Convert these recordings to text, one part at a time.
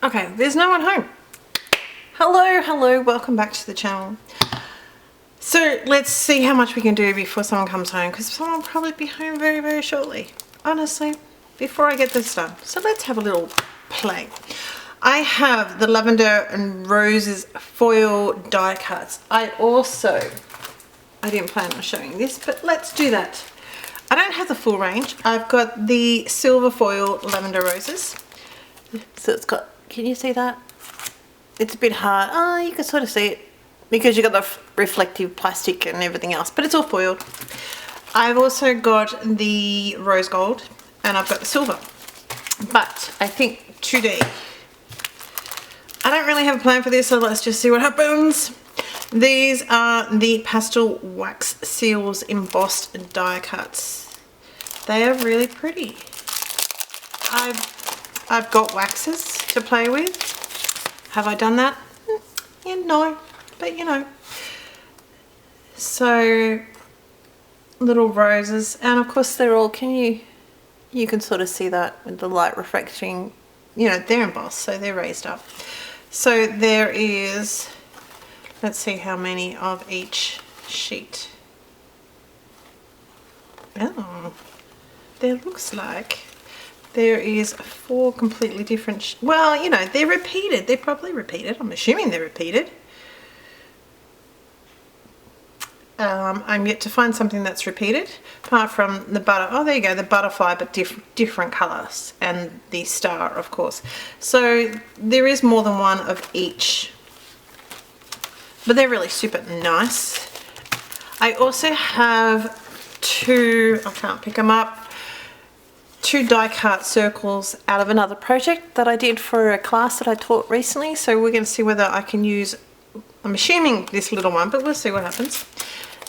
Okay, there's no one home. Hello, welcome back to the channel. So let's see how much we can do before someone comes home, because someone will probably be home very shortly, honestly, before I get this done. So let's have a little play. I have the Lavender and Roses foil die cuts. I didn't plan on showing this, but let's do that. I don't have the full range. I've got the silver foil Lavender Roses. So it's got, can you see that? It's a bit hard. Oh, you can sort of see it because you've got the reflective plastic and everything else, but it's all foiled. I've also got the rose gold and I've got the silver. But I think today, I don't really have a plan for this, so let's just see what happens. These are the pastel wax seals embossed die cuts. They are really pretty. I've got waxes to play with. Have I done that? Yeah, no, but you know. So little roses, and of course they're all, you can sort of see that with the light reflecting, you know, they're embossed, so they're raised up. So there is, let's see how many of each sheet. Oh, there looks like there is 4 completely different, well, you know, they're repeated. They're probably repeated. I'm assuming they're repeated. I'm yet to find something that's repeated, apart from the oh, there you go, the butterfly, but different colours, and the star, of course. So there is more than one of each, but they're really super nice. I also have 2, I can't pick them up, 2 die cut circles out of another project that I did for a class that I taught recently. So we're going to see whether I can use, I'm assuming this little one, but we'll see what happens.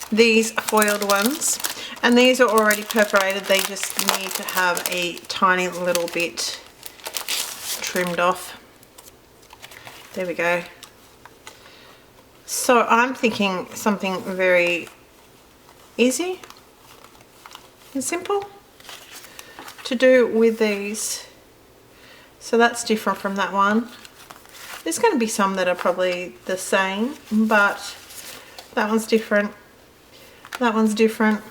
These foiled ones, and these are already perforated. They just need to have a tiny little bit trimmed off. There we go. So I'm thinking something very easy and simple to do with these. So that's different from that one. There's going to be some that are probably the same, but that one's different. That one's different.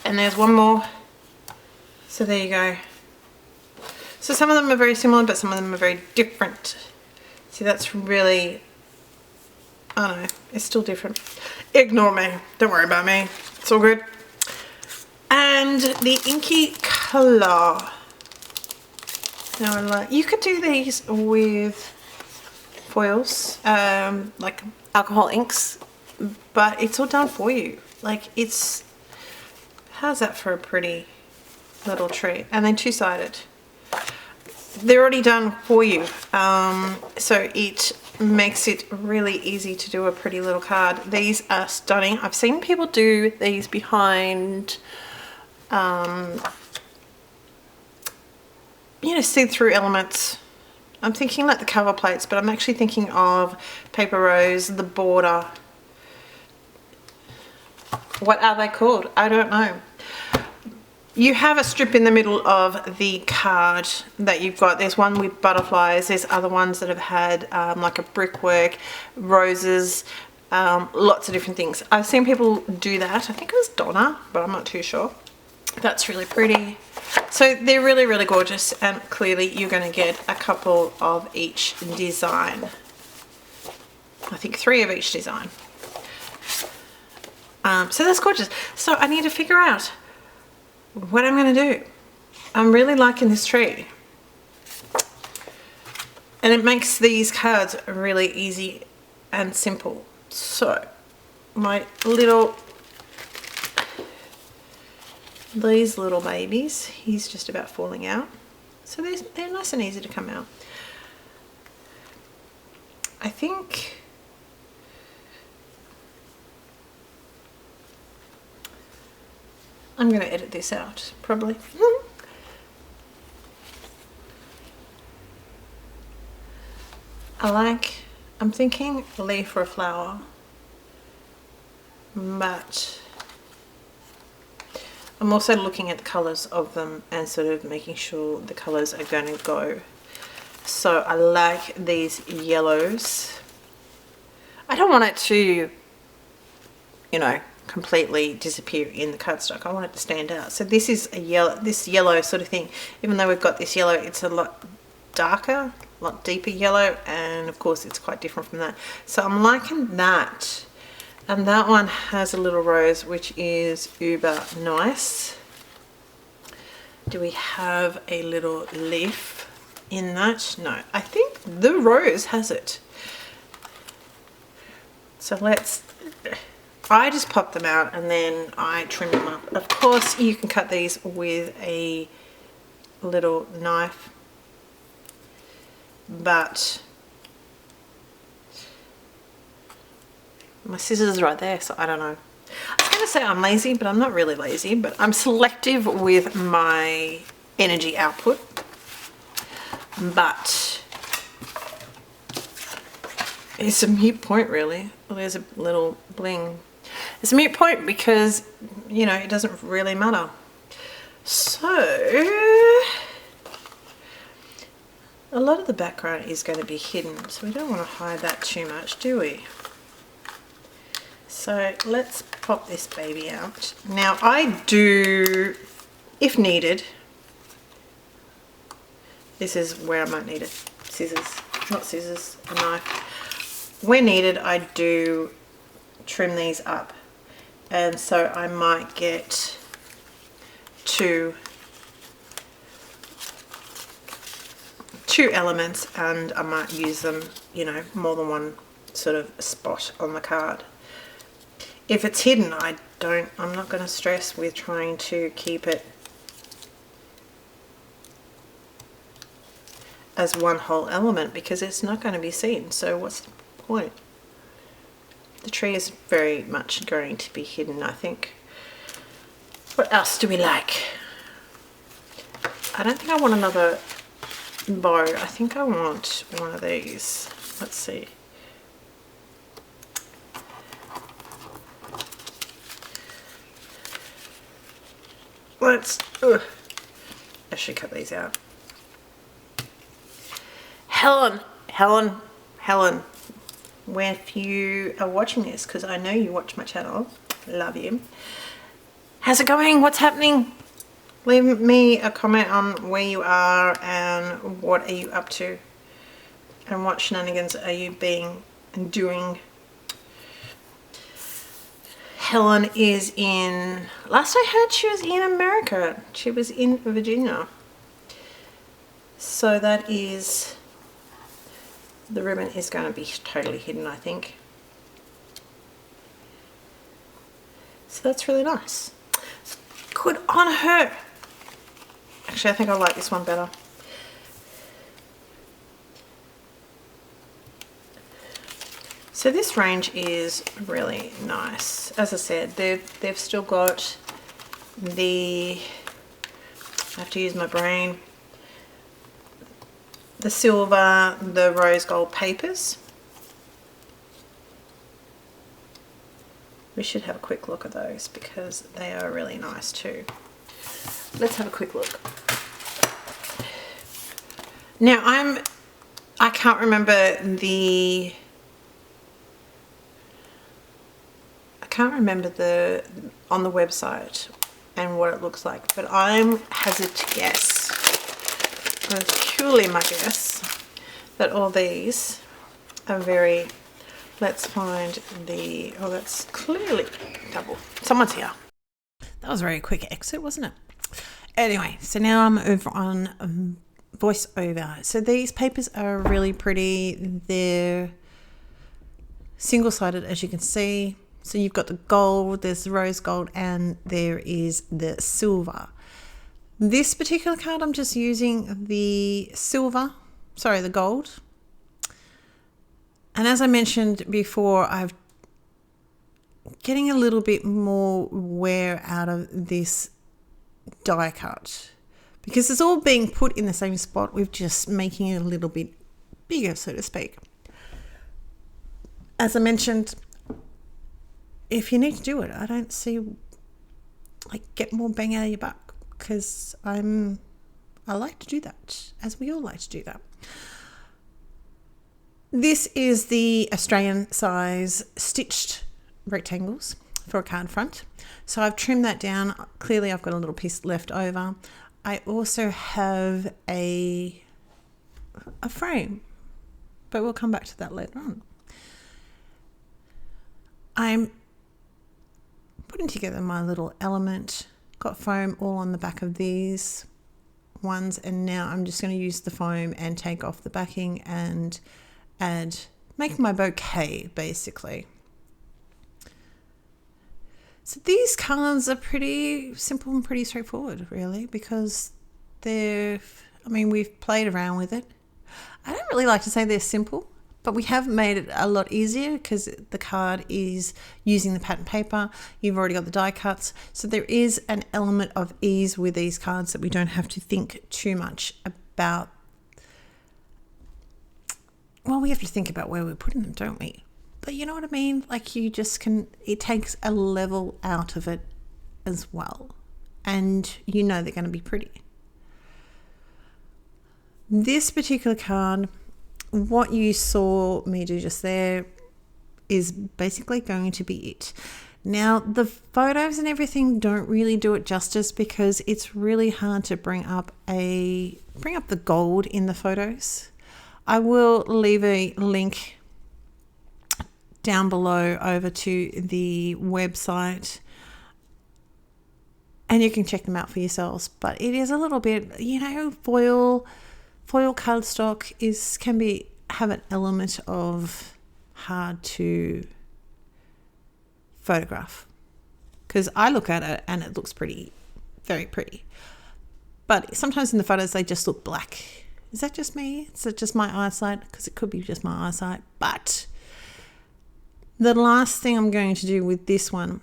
And there's one more. So there you go. So some of them are very similar, but some of them are very different. See, that's really, I don't know, it's still different. Ignore me. Don't worry about me. It's all good. And the inky colour. Now, you could do these with foils, like alcohol inks, but it's all done for you. Like, it's, how's that for a pretty little tree? And then 2-sided. They're already done for you, so it makes it really easy to do a pretty little card. These are stunning. I've seen people do these behind, you know, see-through elements. I'm thinking like the cover plates, but I'm actually thinking of Paperrose, the border. What are they called? I don't know. You have a strip in the middle of the card that you've got. There's one with butterflies. There's other ones that have had like a brickwork, roses, lots of different things. I've seen people do that. I think it was Donna, but I'm not too sure. That's really pretty. So they're really gorgeous, and clearly you're going to get a couple of each design. I think 3 of each design. So that's gorgeous. So I need to figure out what I'm going to do. I'm really liking this tree. And it makes these cards really easy and simple. So my little, these little babies, he's just about falling out. So they're nice and easy to come out. I think I'm going to edit this out, probably. I'm thinking a leaf or a flower, but I'm also looking at the colours of them and sort of making sure the colours are going to go So I like these yellows. I don't want it to, you know, completely disappear in the cardstock. I want it to stand out. So this is a yellow, this yellow sort of thing. Even though we've got this yellow, it's a lot darker, a lot deeper yellow, and of course it's quite different from that. So I'm liking that. And that one has a little rose, which is uber nice. Do we have a little leaf in that? No, I think the rose has it. So I just pop them out and then I trim them up. Of course, you can cut these with a little knife, but my scissors are right there, so I don't know. I was going to say I'm lazy, but I'm not really lazy, but I'm selective with my energy output. But it's a moot point, really. Well, there's a little bling. It's a moot point because, you know, it doesn't really matter. So a lot of the background is going to be hidden, so we don't want to hide that too much, do we? So let's pop this baby out. Now I do, if needed, this is where I might need a scissors, not scissors, a knife. Where needed, I do trim these up. And so I might get two elements and I might use them, you know, more than one sort of spot on the card. If it's hidden, I'm not going to stress with trying to keep it as one whole element because it's not going to be seen. So what's the point? The tree is very much going to be hidden, I think. What else do we like? I don't think I want another bow. I think I want one of these. Let's see. I should cut these out. Helen, if you are watching this, because I know you watch my channel, love you. How's it going? What's happening? Leave me a comment on where you are and what are you up to and what shenanigans are you doing. Helen is in, last I heard she was in America. She was in Virginia. So that is, the ribbon is going to be totally hidden, I think. So that's really nice. Good on her. Actually, I think I like this one better. So this range is really nice. As I said, they've still got the, I have to use my brain, the silver, the rose gold papers. We should have a quick look at those because they are really nice too. Let's have a quick look. Now I can't remember the on the website and what it looks like, but I'm hazard to guess, and it's purely my guess, that all these are very, let's find the, oh that's clearly double, someone's here. That was a very quick exit, wasn't it? Anyway, so now I'm over on voiceover. So these papers are really pretty. They're single-sided, as you can see. So you've got the gold, there's the rose gold, and there is the silver. This particular card, I'm just using the the gold. And as I mentioned before, I'm getting a little bit more wear out of this die cut because it's all being put in the same spot. We're just making it a little bit bigger, so to speak. As I mentioned, if you need to do it, I don't see, like, get more bang out of your buck because I like to do that, as we all like to do that. This is the Australian size stitched rectangles for a card front. So I've trimmed that down. Clearly I've got a little piece left over. I also have a frame, but we'll come back to that later on. I'm putting together my little element. Got foam all on the back of these ones, and now I'm just going to use the foam and take off the backing and make my bouquet basically. So these cards are pretty simple and pretty straightforward really, because we've played around with it. I don't really like to say they're simple, but we have made it a lot easier because the card is using the pattern paper. You've already got the die cuts. So there is an element of ease with these cards that we don't have to think too much about. Well, we have to think about where we're putting them, don't we? But you know what I mean? Like it takes a level out of it as well. And you know they're going to be pretty. This particular card, what you saw me do just there is basically going to be it. Now, the photos and everything don't really do it justice because it's really hard to bring up the gold in the photos. I will leave a link down below over to the website and you can check them out for yourselves. But it is a little bit, foil cardstock can have an element of hard to photograph, because I look at it and it looks pretty, very pretty, but sometimes in the photos they just look black. Is that just me? Is it just my eyesight? Because it could be just my eyesight. But the last thing I'm going to do with this one,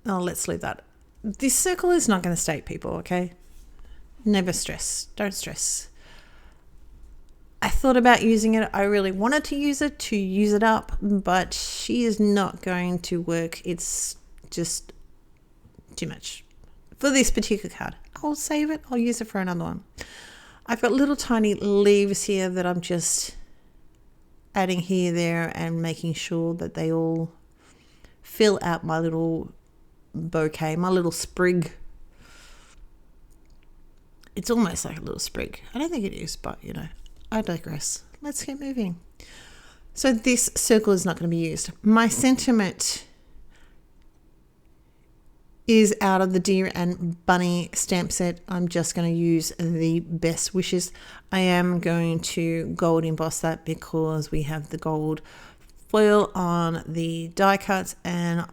let's leave that. This circle is not going to stay, people, okay? Never stress. Don't stress. I thought about using it. I really wanted to use it up, but she is not going to work. It's just too much for this particular card. I'll save it. I'll use it for another one. I've got little tiny leaves here that I'm just adding here, there, and making sure that they all fill out my little bouquet, my little sprig. It's almost like a little sprig. I don't think it is, but I digress. Let's keep moving. So this circle is not going to be used. My sentiment is out of the Deer and Bunny stamp set. I'm just going to use the Best Wishes. I am going to gold emboss that because we have the gold foil on the die cuts and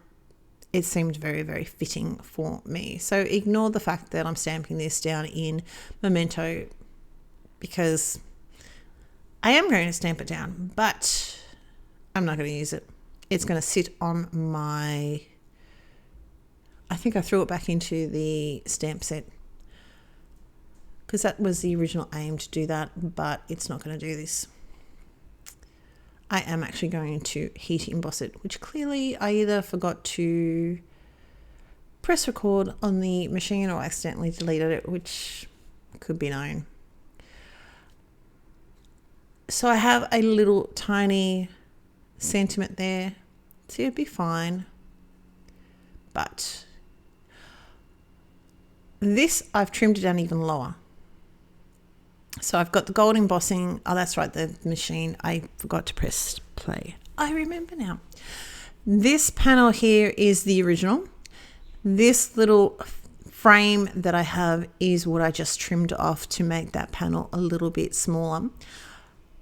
it seemed very, very fitting for me. So ignore the fact that I'm stamping this down in Memento because I am going to stamp it down, but I'm not going to use it. It's going to sit on my... I think I threw it back into the stamp set because that was the original aim to do that, but it's not going to do this. I am actually going to heat emboss it, which clearly I either forgot to press record on the machine or accidentally deleted it, which could be known. So I have a little tiny sentiment there, so it'd be fine. But this, I've trimmed it down even lower. So I've got the gold embossing. Oh, that's right, the machine. I forgot to press play. I remember now. This panel here is the original. This little frame that I have is what I just trimmed off to make that panel a little bit smaller.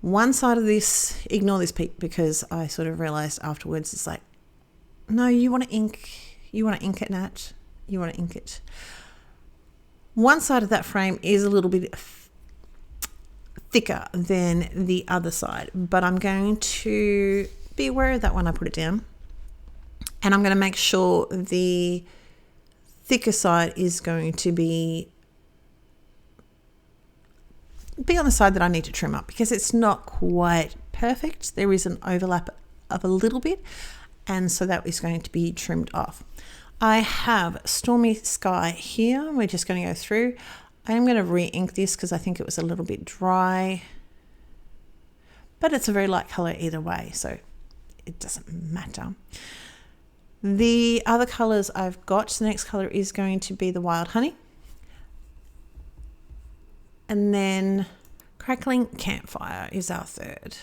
One side of this, ignore this peak because I sort of realized afterwards it's like, no, you want to ink. You want to ink it, Nat. You want to ink it. One side of that frame is a little bit thicker than the other side, but I'm going to be aware of that when I put it down. And I'm going to make sure the thicker side is going to be on the side that I need to trim up because it's not quite perfect. There is an overlap of a little bit, and so that is going to be trimmed off. I have Stormy Sky here. We're just going to go through. I am going to re-ink this because I think it was a little bit dry. but it's a very light colour either way, so it doesn't matter. The other colours I've got, the next colour is going to be the Wild Honey. And then Crackling Campfire is our third.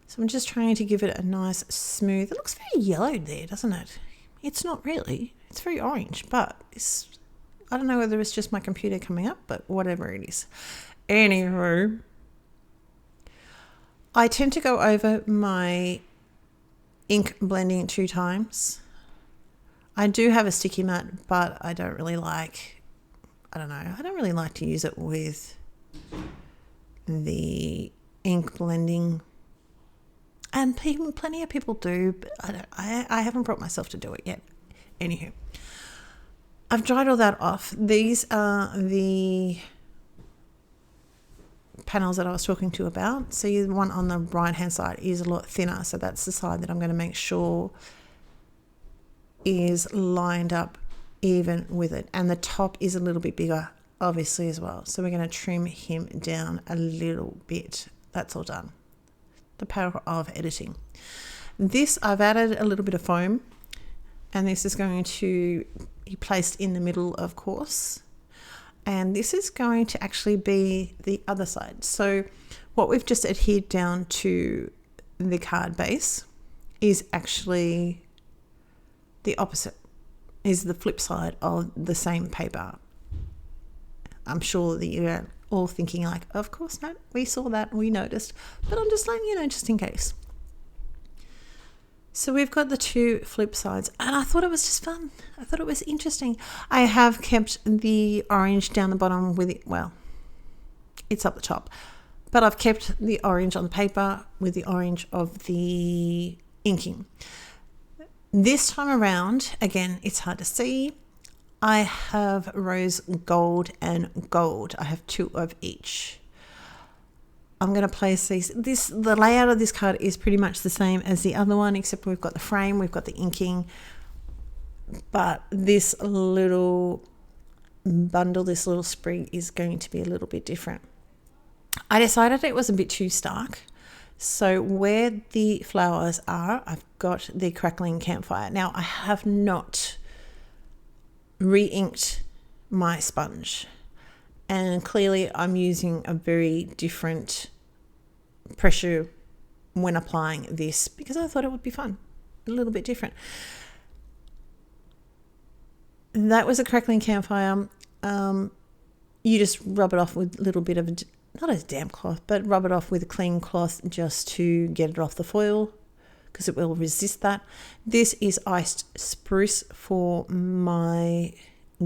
So I'm just trying to give it a nice smooth, it looks very yellowed there, doesn't it? It's not really, it's very orange, but I don't know whether it's just my computer coming up, but whatever it is. Anywho, I tend to go over my ink blending 2 times. I do have a sticky mat, but I don't really like to use it with the ink blending. And plenty of people do, but I haven't brought myself to do it yet. Anywho, I've dried all that off. These are the panels that I was talking to you about. So the one on the right hand side is a lot thinner, so that's the side that I'm going to make sure is lined up even with it, and the top is a little bit bigger obviously as well, so we're going to trim him down a little bit. That's all done. The power of editing. This, I've added a little bit of foam, and this is going to be placed in the middle, of course. And this is going to actually be the other side. So what we've just adhered down to the card base is actually the opposite, is the flip side of the same paper. I'm sure that you're all thinking like, of course not, we saw that, we noticed, but I'm just letting you know just in case. So we've got the 2 flip sides, and I thought it was just fun. I thought it was interesting. I have kept the orange down the bottom with it. Well, it's up the top, but I've kept the orange on the paper with the orange of the inking. This time around, again, it's hard to see. I have rose gold and gold. I have 2 of each. I'm going to place these. The layout of this card is pretty much the same as the other one, except we've got the frame, we've got the inking, but this little bundle, this little sprig is going to be a little bit different. I decided it was a bit too stark, so where the flowers are, I've got the Crackling Campfire. Now, I have not re-inked my sponge, and clearly I'm using a very different pressure when applying this because I thought it would be fun, a little bit different. That was a Crackling Campfire. You just rub it off with a little bit of, not a damp cloth, but rub it off with a clean cloth just to get it off the foil because it will resist that. This is iced spruce for my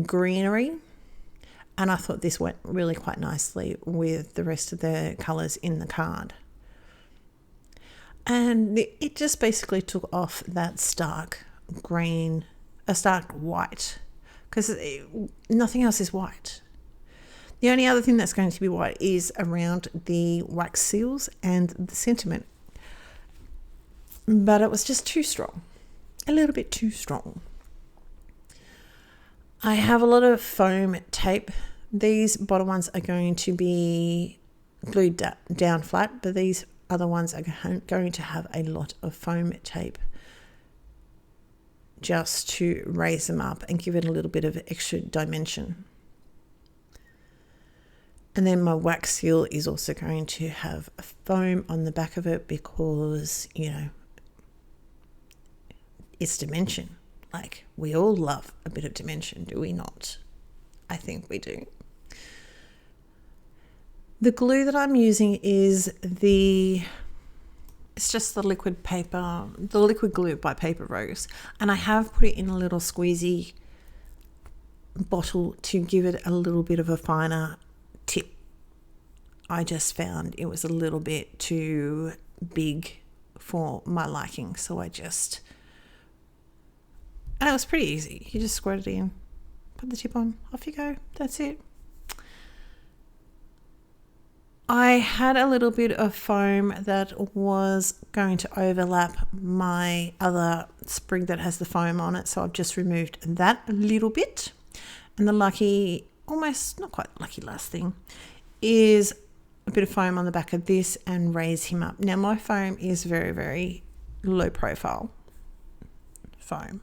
greenery, and I thought this went really quite nicely with the rest of the colours in the card. And it just basically took off that stark green, a stark white, because nothing else is white. The only other thing that's going to be white is around the wax seals and the sentiment. But it was just too strong, a little bit too strong. I have a lot of foam tape. These bottom ones are going to be glued down flat, but these other ones are going to have a lot of foam tape just to raise them up and give it a little bit of extra dimension. And then my wax seal is also going to have a foam on the back of it because, you know, it's dimension. Like, we all love a bit of dimension, do we not? I think we do. The glue that I'm using is it's just the liquid paper, the liquid glue by Paperrose. And I have put it in a little squeezy bottle to give it a little bit of a finer tip. I just found it was a little bit too big for my liking. So and it was pretty easy. You just squirt it in, put the tip on, off you go. That's it. I had a little bit of foam that was going to overlap my other sprig that has the foam on it. So I've just removed that a little bit. And the lucky, almost not quite lucky last thing, is a bit of foam on the back of this and raise him up. Now my foam is very, very low profile foam.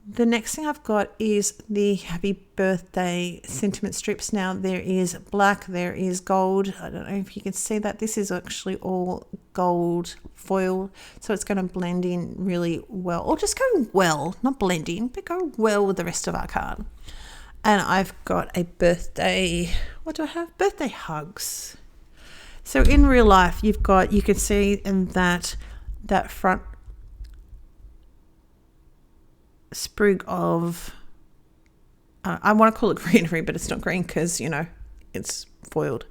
The next thing I've got is the happy birthday sentiment strips. Now there is black, there is gold. I don't know if you can see that. This is actually all gold foil, so it's going to blend in really well, or just go well, not blend in, but go well with the rest of our card. And I've got a birthday, what do I have? Birthday hugs. So in real life, you can see in that front sprig of, I want to call it greenery, but it's not green because, you know, it's foiled,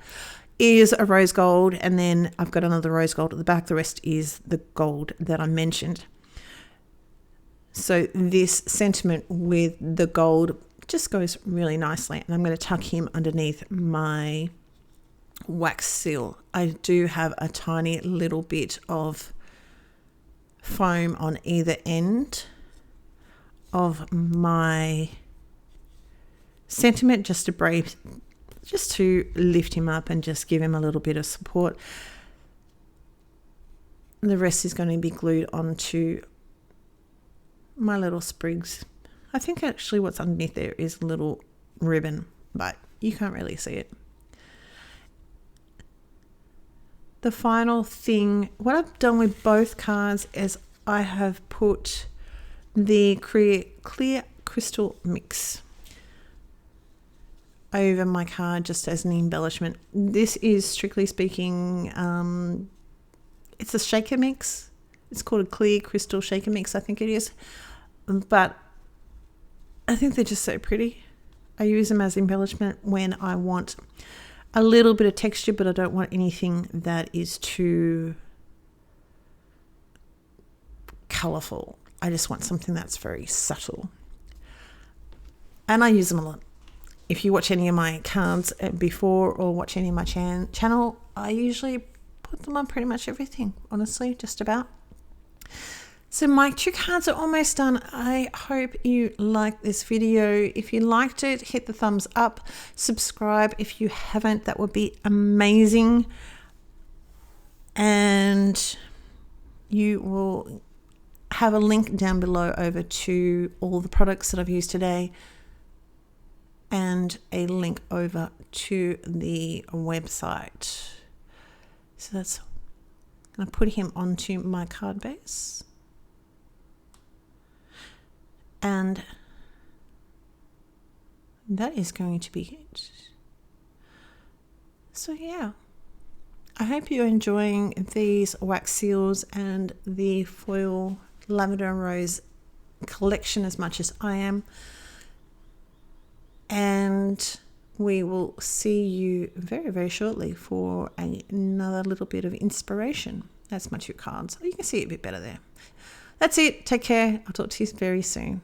is a rose gold. And then I've got another rose gold at the back. The rest is the gold that I mentioned. So this sentiment with the gold just goes really nicely. And I'm going to tuck him underneath my wax seal. I do have a tiny little bit of foam on either end of my sentiment just to lift him up and just give him a little bit of support. The rest is going to be glued onto my little sprigs. I think actually what's underneath there is a little ribbon, but you can't really see it. The final thing, what I've done with both cards is I have put the clear crystal mix over my card just as an embellishment. This is strictly speaking, it's a shaker mix. It's called a clear crystal shaker mix, I think it is. But I think they're just so pretty. I use them as embellishment when I want a little bit of texture, but I don't want anything that is too colourful. I just want something that's very subtle. And I use them a lot. If you watch any of my cards before or watch any of my channel, I usually put them on pretty much everything, honestly, just about. So my 2 cards are almost done. I hope you liked this video. If you liked it, hit the thumbs up. Subscribe if you haven't. That would be amazing. And you will have a link down below over to all the products that I've used today and a link over to the website. So that's, I'm going to put him onto my card base. And that is going to be it. So yeah, I hope you're enjoying these wax seals and the foil lavender and rose collection as much as I am. And we will see you very, very shortly for another little bit of inspiration. That's my 2 cards. You can see it a bit better there. That's it. Take care. I'll talk to you very soon.